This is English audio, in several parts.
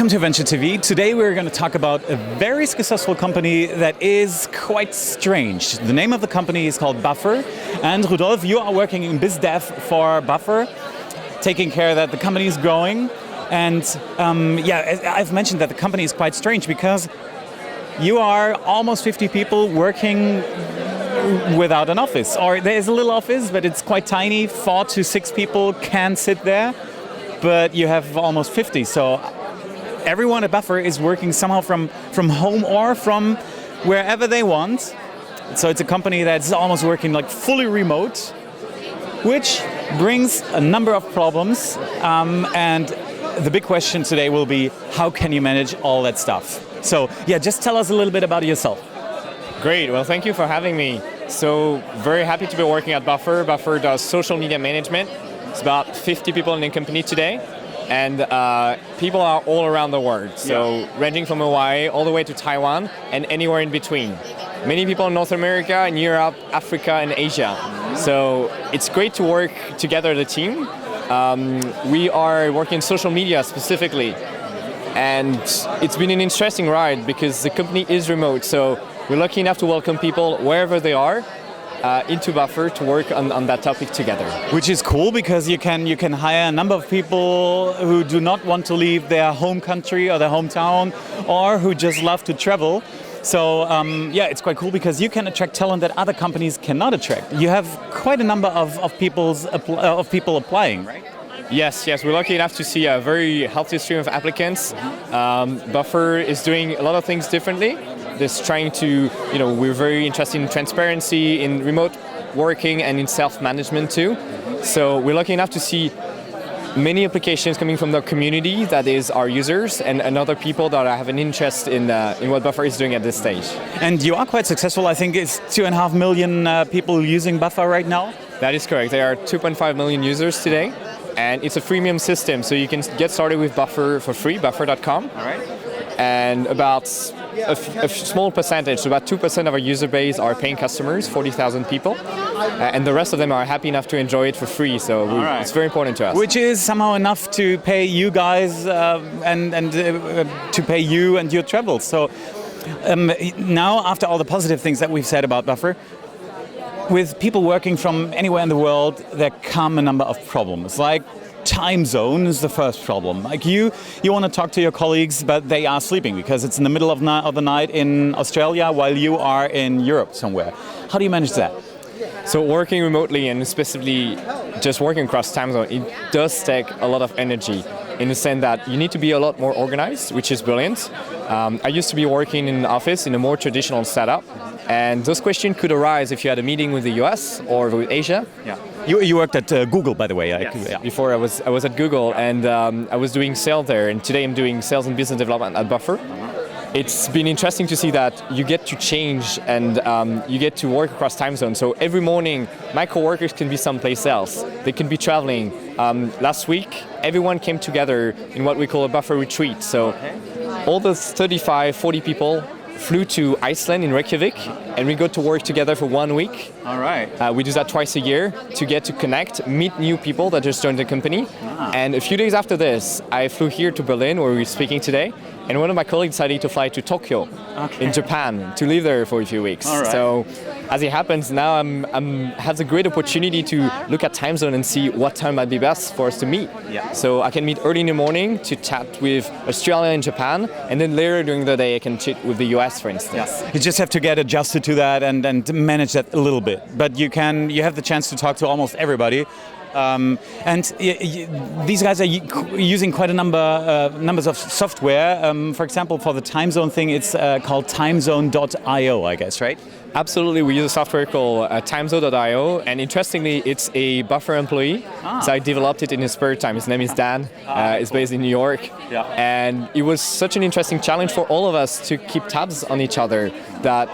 Welcome to Venture TV. Today we're going to talk about a very successful company that is quite strange. The name of the company is called Buffer. And Rudolf, you are working in biz dev for Buffer, taking care that the company is growing. And I've mentioned that the company is quite strange because you are almost 50 people working without an office. Or there's a little office, but it's quite tiny. 4 to 6 people can sit there, but you have almost 50. So everyone at Buffer is working somehow from home or from wherever they want. So it's a company that's almost working like fully remote, which brings a number of problems. And the big question today will be, how can you manage all that stuff? So just tell us a little bit about yourself. Great, well thank you for having me. So very happy to be working at Buffer. Buffer does social media management. It's about 50 people in the company today. And people are all around the world, so ranging from Hawaii all the way to Taiwan and anywhere in between. Many people in North America, in Europe, Africa, and Asia. So it's great to work together as a team. We are working in social media specifically, and it's been an interesting ride because the company is remote. So we're lucky enough to welcome people wherever they are into Buffer to work on that topic together. Which is cool because you can hire a number of people who do not want to leave their home country or their hometown, or who just love to travel. So it's quite cool because you can attract talent that other companies cannot attract. You have quite a number of people applying, right? Yes, we're lucky enough to see a very healthy stream of applicants. Buffer is doing a lot of things differently. Just trying to, we're very interested in transparency, in remote working, and in self-management too. So we're lucky enough to see many applications coming from the community, that is our users, and other people that have an interest in what Buffer is doing at this stage. And you are quite successful. I think it's 2.5 million people using Buffer right now. That is correct. There are 2.5 million users today, and it's a freemium system, so you can get started with Buffer for free, buffer.com. All right. And about a small percentage, so about 2% of our user base are paying customers, 40,000 people, and the rest of them are happy enough to enjoy it for free. So it's very important to us. Which is somehow enough to pay you guys and to pay you and your travel. So now, after all the positive things that we've said about Buffer, with people working from anywhere in the world, there come a number of problems. Like time zone is the first problem. Like you want to talk to your colleagues, but they are sleeping because it's in the middle of the night in Australia while you are in Europe somewhere. How do you manage that? So working remotely and specifically just working across time zone, it does take a lot of energy in the sense that you need to be a lot more organized, which is brilliant. I used to be working in an office in a more traditional setup, and those questions could arise if you had a meeting with the US or with Asia. Yeah. You worked at Google, by the way. Yes. Before I was at Google, and I was doing sales there, and today I'm doing sales and business development at Buffer. It's been interesting to see that you get to change and you get to work across time zones. So every morning, my coworkers can be someplace else. They can be traveling. Last week, everyone came together in what we call a Buffer retreat. So all those 35, 40 people flew to Iceland in Reykjavik, and we go to work together for 1 week. All right. We do that twice a year to get to connect, meet new people that just joined the company. And a few days after this, I flew here to Berlin, where we're speaking today, and one of my colleagues decided to fly to Tokyo in Japan to live there for a few weeks. All right. So as it happens, now I'm have a great opportunity to look at time zone and see what time might be best for us to meet. Yeah. So I can meet early in the morning to chat with Australia and Japan, and then later during the day I can chat with the US, for instance. Yeah. You just have to get adjusted to that and manage that a little bit. But you have the chance to talk to almost everybody. These guys are using quite a numbers of software. For example, for the time zone thing, it's called timezone.io, I guess, right? Absolutely, we use a software called timezone.io, and interestingly, it's a Buffer employee. So I developed it in his spare time. His name is Dan. He's based in New York, and it was such an interesting challenge for all of us to keep tabs on each other. That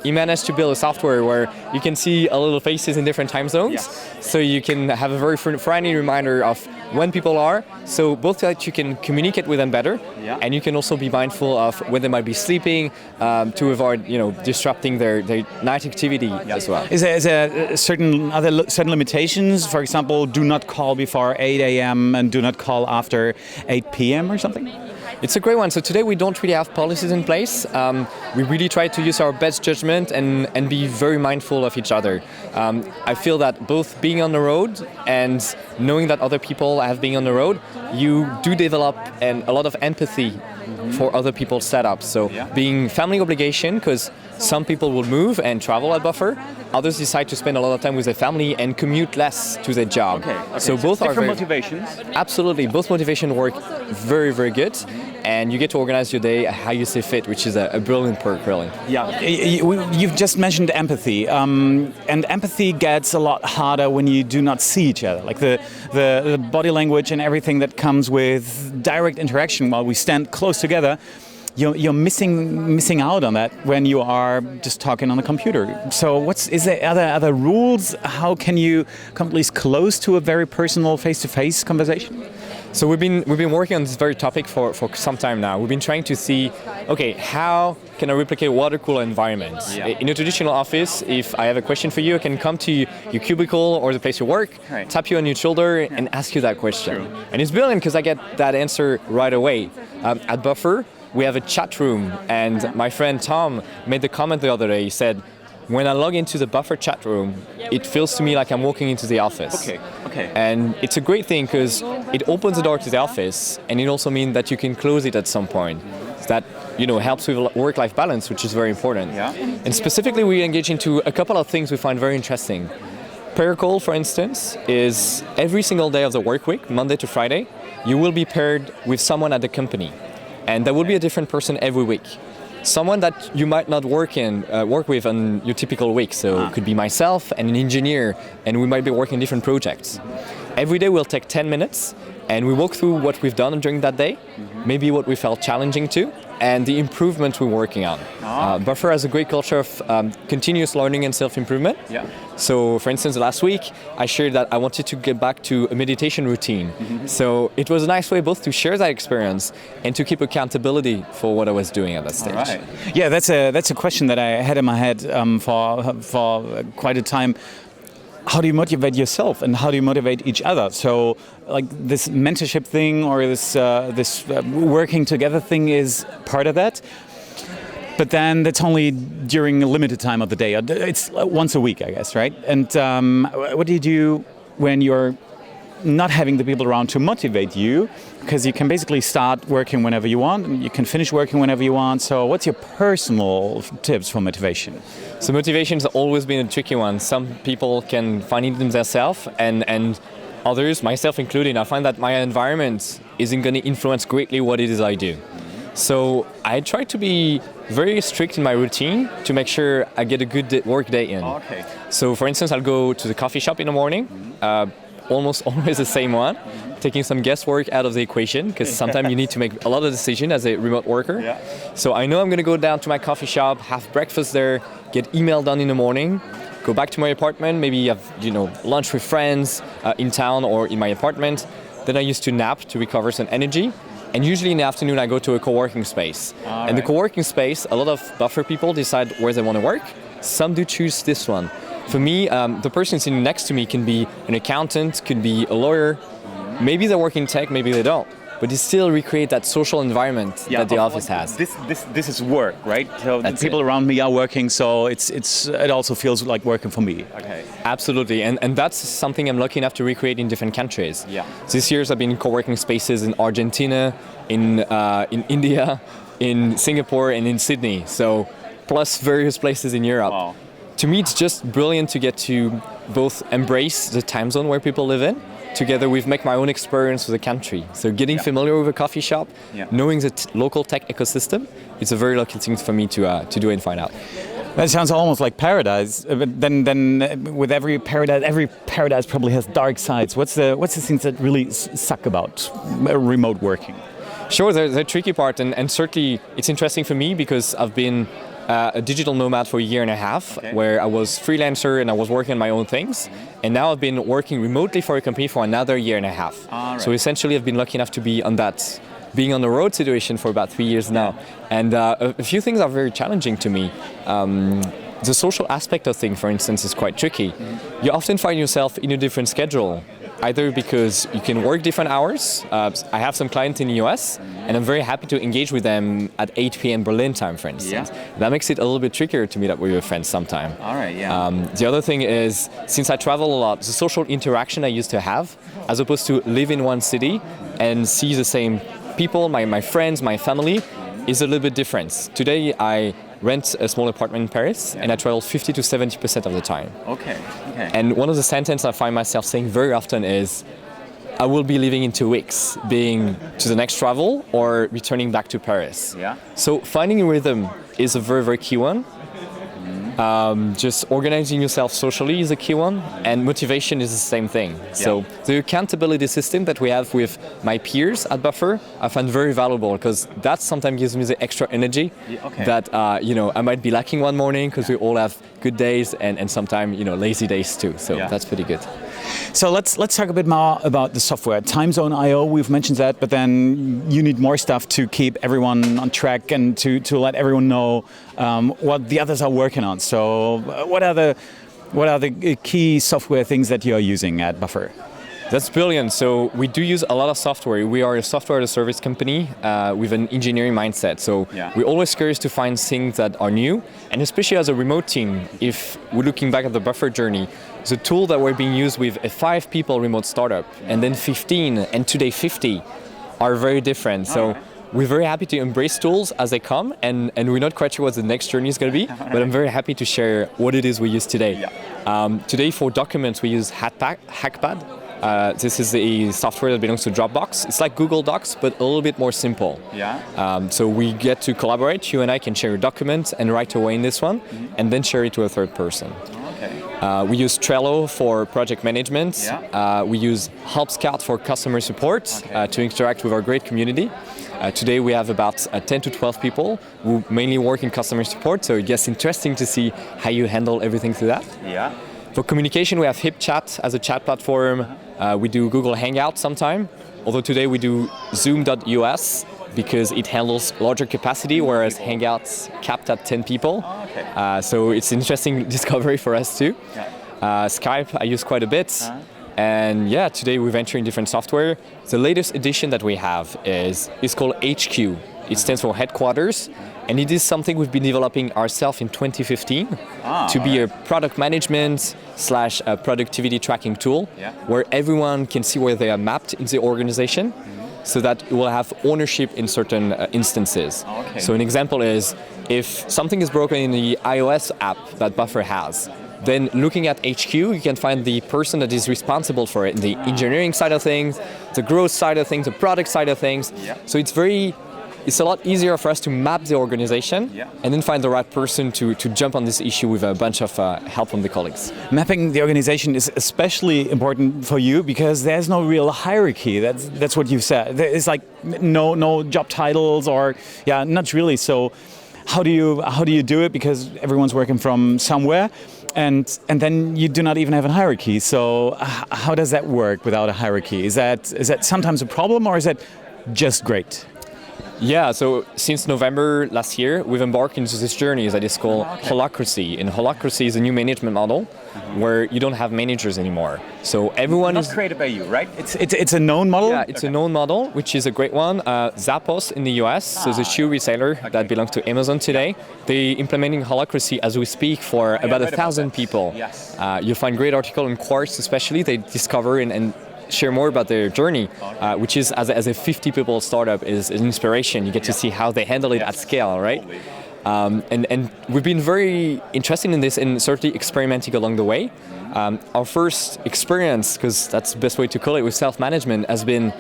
he managed to build a software where you can see a little faces in different time zones, so you can have a very friendly reminder of when people are, so both that you can communicate with them better, and you can also be mindful of when they might be sleeping to avoid disrupting their night activity as well. Is there certain limitations? For example, do not call before 8 a.m. and do not call after 8 p.m. or something? It's a great one. So today we don't really have policies in place. We really try to use our best judgment and be very mindful of each other. I feel that both being on the road and knowing that other people have been on the road, you do develop a lot of empathy for other people's setups. So being family obligation, because some people will move and travel at Buffer. Others decide to spend a lot of time with their family and commute less to their job. Okay. So both are different motivations. Absolutely, both motivations work very, very good, and you get to organize your day how you see fit, which is a brilliant perk, really. Yeah, you've just mentioned empathy, and empathy gets a lot harder when you do not see each other. Like the body language and everything that comes with direct interaction while we stand close together. You're missing out on that when you are just talking on a computer. So is there other rules? How can you come at least close to a very personal face-to-face conversation? So we've been working on this very topic for some time now. We've been trying to see, okay, how can I replicate water cooler environments? Yeah. In a traditional office, if I have a question for you, I can come to your cubicle or the place you work, right, tap you on your shoulder and ask you that question. True. And it's brilliant because I get that answer right away. At Buffer, we have a chat room, and my friend Tom made the comment the other day. He said, when I log into the Buffer chat room, it feels to me like I'm walking into the office. Okay. And it's a great thing because it opens the door to the office, and it also means that you can close it at some point. That helps with work-life balance, which is very important. Yeah. And specifically, we engage into a couple of things we find very interesting. Pair call, for instance, is every single day of the work week, Monday to Friday, you will be paired with someone at the company. And there will be a different person every week. Someone that you might not work with on your typical week. So it could be myself and an engineer, and we might be working on different projects. Every day we'll take 10 minutes and we walk through what we've done during that day, maybe what we felt challenging too, and the improvement we're working on. Buffer has a great culture of continuous learning and self-improvement. Yeah. So for instance, last week I shared that I wanted to get back to a meditation routine. So it was a nice way both to share that experience and to keep accountability for what I was doing at that stage. All right. Yeah, that's a question that I had in my head for quite a time. How do you motivate yourself and how do you motivate each other? So like this mentorship thing or this working together thing is part of that. But then that's only during a limited time of the day. It's once a week, I guess, right? And what do you do when you're not having the people around to motivate you? Because you can basically start working whenever you want and you can finish working whenever you want. So what's your personal tips for motivation? So motivation has always been a tricky one. Some people can find it themselves and others, myself included, I find that my environment isn't going to influence greatly what it is I do. So I try to be very strict in my routine to make sure I get a good work day in. Okay. So for instance, I'll go to the coffee shop in the morning, almost always the same one, taking some guesswork out of the equation because sometimes you need to make a lot of decisions as a remote worker. Yeah. So I know I'm going to go down to my coffee shop, have breakfast there, get email done in the morning, go back to my apartment, maybe have lunch with friends in town or in my apartment. Then I used to nap to recover some energy. And usually in the afternoon I go to a co-working space. And the co-working space, a lot of Buffer people decide where they want to work. Some do choose this one. For me, the person sitting next to me can be an accountant, could be a lawyer. Maybe they work in tech, maybe they don't. But they still recreate that social environment that the office has. This is work, right? So the people it. around me are working, so it also feels like working for me. Okay. Absolutely, and that's something I'm lucky enough to recreate in different countries. Yeah. This year I've been in co-working spaces in Argentina, in India, in Singapore, and in Sydney. So plus various places in Europe. Wow. To me, it's just brilliant to get to both embrace the time zone where people live in, together with make my own experience with the country. So getting familiar with a coffee shop, knowing the local tech ecosystem, it's a very lucky thing for me to do and find out. That sounds almost like paradise. But then with every paradise probably has dark sides. What's the things that really suck about remote working? Sure, the tricky part, and certainly it's interesting for me because I've been a digital nomad for a year and a half, where I was freelancer and I was working on my own things. And now I've been working remotely for a company for another year and a half. So essentially I've been lucky enough to be on that, being on the road situation for about 3 years now. And a few things are very challenging to me. The social aspect of things, for instance, is quite tricky. You often find yourself in a different schedule either because you can work different hours. I have some clients in the US, and I'm very happy to engage with them at 8 p.m. Berlin time, for instance. Yeah. That makes it a little bit trickier to meet up with your friends sometime. All right, yeah. The other thing is, since I travel a lot, the social interaction I used to have, as opposed to live in one city and see the same people, my friends, my family, is a little bit different. Today, I rent a small apartment in Paris, and I travel 50 to 70% of the time. Okay. And one of the sentences I find myself saying very often is, I will be leaving in 2 weeks, being to the next travel or returning back to Paris. Yeah. So finding a rhythm is a very, very key one. Just organizing yourself socially is a key one, and motivation is the same thing. So the accountability system that we have with my peers at Buffer, I find very valuable because that sometimes gives me the extra energy that I might be lacking one morning, because we all have good days and sometimes lazy days too. So that's pretty good. So let's talk a bit more about the software. Time Zone IO, we've mentioned that, but then you need more stuff to keep everyone on track and to let everyone know what the others are working on. So what are the key software things that you are using at Buffer? That's brilliant. So we do use a lot of software. We are a software as a service company with an engineering mindset. So we're always curious to find things that are new, and especially as a remote team, if we're looking back at the Buffer journey, the tool that we're being used with a 5 people remote startup and then 15 and today 50 are very different. So we're very happy to embrace tools as they come, and we're not quite sure what the next journey is going to be, but I'm very happy to share what it is we use today. Today for documents we use Hackpad. This is a software that belongs to Dropbox. It's like Google Docs, but a little bit more simple. So we get to collaborate. You and I can share a document and write away in this one, and then share it to a third person. We use Trello for project management. We use HelpScout for customer support to interact with our great community. Today we have about 10 to 12 people who mainly work in customer support, so it gets interesting to see how you handle everything through that. For communication, we have HipChat as a chat platform. We do Google Hangouts sometime, although today we do Zoom.us because it handles larger capacity, whereas Hangouts capped at 10 people. So it's an interesting discovery for us too. Skype I use quite a bit. And today we're venturing different software. The latest edition that we have is called HQ. It stands for headquarters. And it is something we've been developing ourselves in 2015 to be a product management / a productivity tracking tool where everyone can see where they are mapped in the organization, so that it will have ownership in certain instances. So an example is, if something is broken in the iOS app that Buffer has, then looking at HQ, you can find the person that is responsible for it, the engineering side of things, the growth side of things, the product side of things. So it's a lot easier for us to map the organization and then find the right person to jump on this issue with a bunch of help from the colleagues. Mapping the organization is especially important for you because there's no real hierarchy. That's what you've said. There's like no job titles or not really. So how do you do it? Because everyone's working from somewhere. And then you do not even have a hierarchy. So how does that work without a hierarchy? Is that sometimes a problem, or is that just great? So since November last year, we've embarked into this journey that is called holacracy. And holacracy is a new management model where you don't have managers anymore. So everyone is created by you, right? It's a known model? Yeah, it's a known model, which is a great one. Zappos in the US, so the shoe retailer that belongs to Amazon today, they're implementing holacracy as we speak for about 1,000 people. You'll find great article in Quartz especially. They discover and share more about their journey, which is as a 50 people startup is an inspiration. You get to see how they handle it at scale, right? And we've been very interested in this and certainly experimenting along the way. Our first experience, because that's the best way to call it, with self-management has been,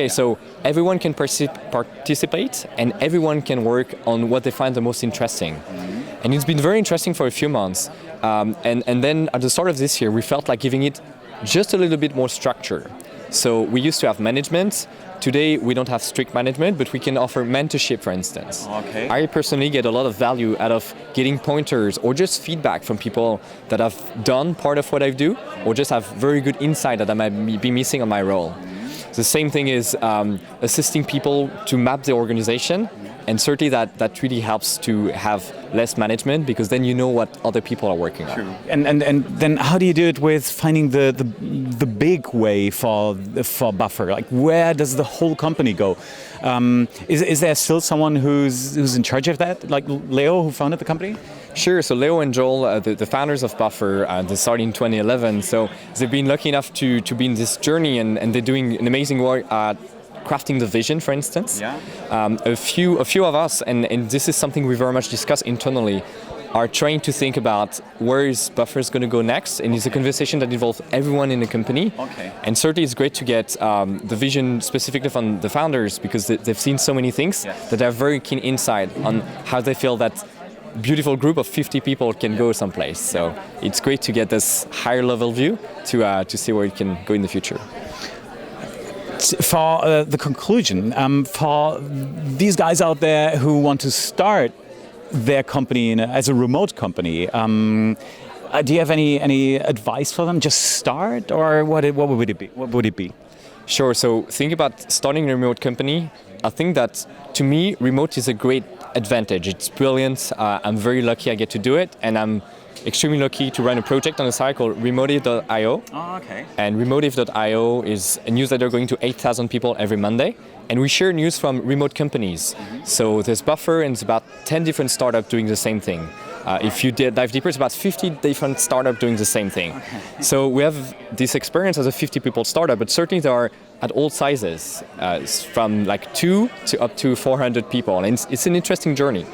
so everyone can participate and everyone can work on what they find the most interesting. And it's been very interesting for a few months. And then at the start of this year, we felt like giving it just a little bit more structure. So we used to have management. Today we don't have strict management, but we can offer mentorship, for instance. I personally get a lot of value out of getting pointers or just feedback from people that have done part of what I do, or just have very good insight that I might be missing on my role. The same thing is assisting people to map the organization. And certainly that really helps to have less management, because then you know what other people are working on. And then how do you do it with finding the big way for Buffer? Like, where does the whole company go? Is there still someone who's in charge of that, like Leo, who founded the company? Sure. So Leo and Joel, the founders of Buffer, they started in 2011. So they've been lucky enough to be in this journey, and they're doing an amazing work at crafting the vision, for instance. Yeah. A few of us, and this is something we very much discuss internally, are trying to think about where is Buffer's going to go next, and it's a conversation that involves everyone in the company. Okay. And certainly it's great to get the vision specifically from the founders, because they've seen so many things that have very keen insight on how they feel that beautiful group of 50 people can go someplace. So it's great to get this higher level view to see where it can go in the future. For the conclusion, for these guys out there who want to start their company as a remote company, do you have any advice for them? Just start, or what would it be? What would it be? Sure. So think about starting a remote company. I think that, to me, remote is a great advantage. It's brilliant. I'm very lucky I get to do it, and I'm extremely lucky to run a project on the site called remotive.io. Oh, okay. And remotive.io is a newsletter going to 8,000 people every Monday. And we share news from remote companies. So there's Buffer, and it's about 10 different startups doing the same thing. If you dive deeper, it's about 50 different startups doing the same thing. Okay. So we have this experience as a 50 people startup, but certainly there are at all sizes, from like 2 to up to 400 people. And it's an interesting journey.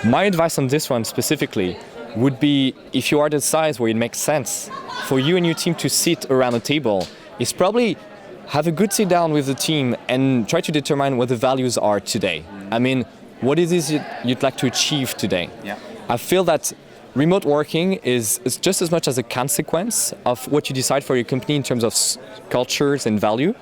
My advice on this one specifically would be, if you are the size where it makes sense for you and your team to sit around a table, is probably have a good sit down with the team and try to determine what the values are today. I mean, what it is you'd like to achieve today. Yeah. I feel that remote working is just as much as a consequence of what you decide for your company in terms of cultures and value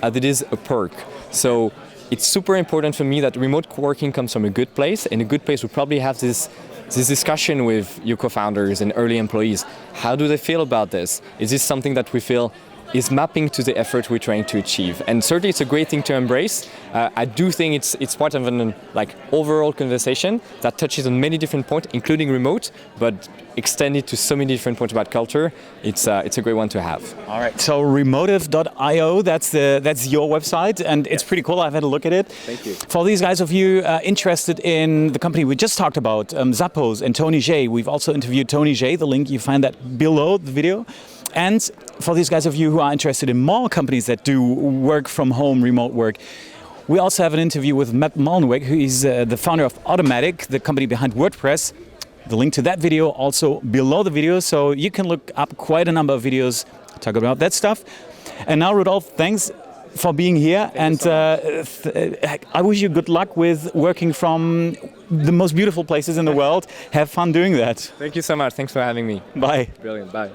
as it is a perk. So it's super important for me that remote working comes from a good place, and a good place would probably have this discussion with your co-founders and early employees. How do they feel about this? Is this something that we feel is mapping to the effort we're trying to achieve? And certainly it's a great thing to embrace. I do think it's part of an overall conversation that touches on many different points, including remote, but extended to so many different points about culture. It's a great one to have. All right. So remotive.io, that's your website, and it's pretty cool. I've had a look at it. Thank you. For these guys of you interested in the company we just talked about, Zappos and Tony J, we've also interviewed Tony J. The link, you find that below the video. And for these guys of you who are interested in more companies that do work from home, remote work, we also have an interview with Matt Mullenweg, who is the founder of Automatic, the company behind WordPress. The link to that video also below the video, so you can look up quite a number of videos talking about that stuff. And now, Rudolf, thanks for being here, and I wish you good luck with working from the most beautiful places in the world. Have fun doing that. Thank you so much. Thanks for having me. Bye. Brilliant. Bye.